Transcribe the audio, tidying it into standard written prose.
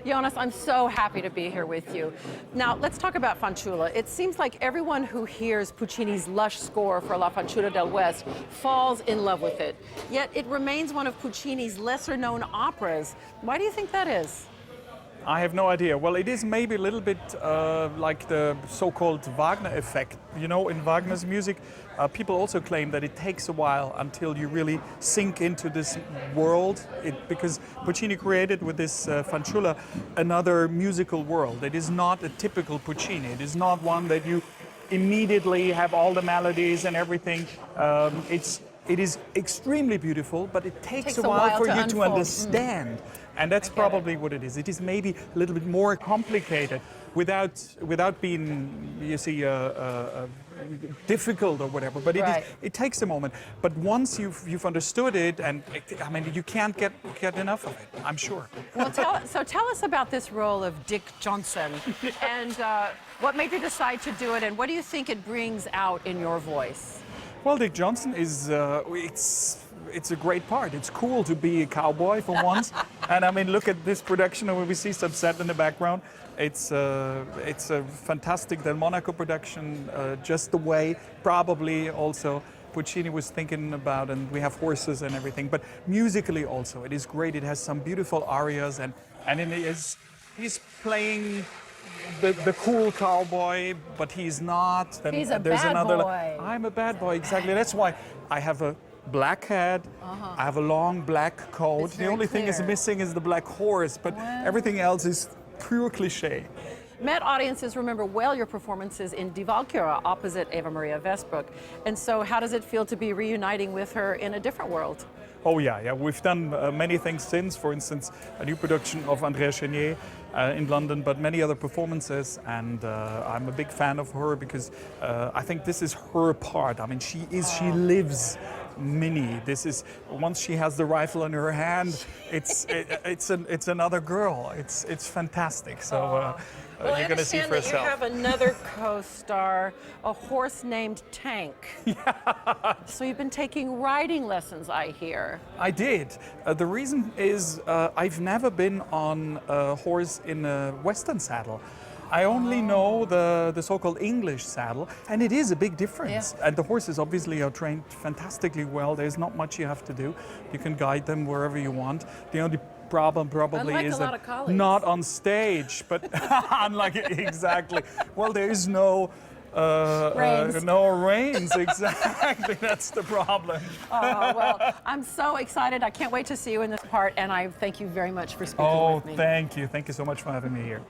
Jonas, I'm so happy to be here with you. Now, let's talk about Fanciulla. It seems like everyone who hears Puccini's lush score for La Fanciulla del West falls in love with it. Yet it remains one of Puccini's lesser-known operas. Why do you think that is? I have no idea. Well, it is maybe a little bit like the so-called Wagner effect. You know, in Wagner's music, people also claim that it takes a while until you really sink into this world, because Puccini created with this Fanciulla another musical world. It is not a typical Puccini. It is not one that you immediately have all the melodies and everything. It is extremely beautiful, but it takes a while for you to understand. And that's probably what it is. It is maybe a little bit more complicated without being, you see, difficult or whatever. But it takes a moment. But once you've understood it, and I mean, you can't get enough of it, I'm sure. Well, tell us about this role of Dick Johnson, and what made you decide to do it, and what do you think it brings out in your voice? Well, Dick Johnson is, it's a great part. It's cool to be a cowboy for once. And I mean, look at this production where we see some set in the background. It's a fantastic Del Monaco production, just the way probably also Puccini was thinking about, and we have horses and everything. But musically also, it is great. It has some beautiful arias, and he's playing the cool cowboy, but he's not. Then he's a there's bad another. boy. I'm a bad boy, exactly. That's why I have a black hat. I have a long black coat. The only thing is missing is the black horse, but everything else is pure cliché. Met audiences remember well your performances in Die Walküre opposite Eva Maria Westbrook. And so how does it feel to be reuniting with her in a different world? Oh yeah, we've done many things since. For instance, a new production of Andrea Chenier in London, but many other performances. And I'm a big fan of her because I think this is her part. I mean, she lives Minnie. This is, once she has the rifle in her hand, it's another girl. It's fantastic. So well, you're going to see for yourself. You have another co-star, a horse named Tank. Yeah. So you've been taking riding lessons, I hear. I did. The reason is I've never been on a horse in a Western saddle. I only know the so-called English saddle, and it is a big difference. Yeah. And the horses obviously are trained fantastically well. There's not much you have to do. You can guide them wherever you want. The only problem probably is that not on stage, but unlike exactly. Well, there is no reins, exactly. That's the problem. Oh, well, I'm so excited. I can't wait to see you in this part, and I thank you very much for speaking with me. Oh, thank you. Thank you so much for having me here.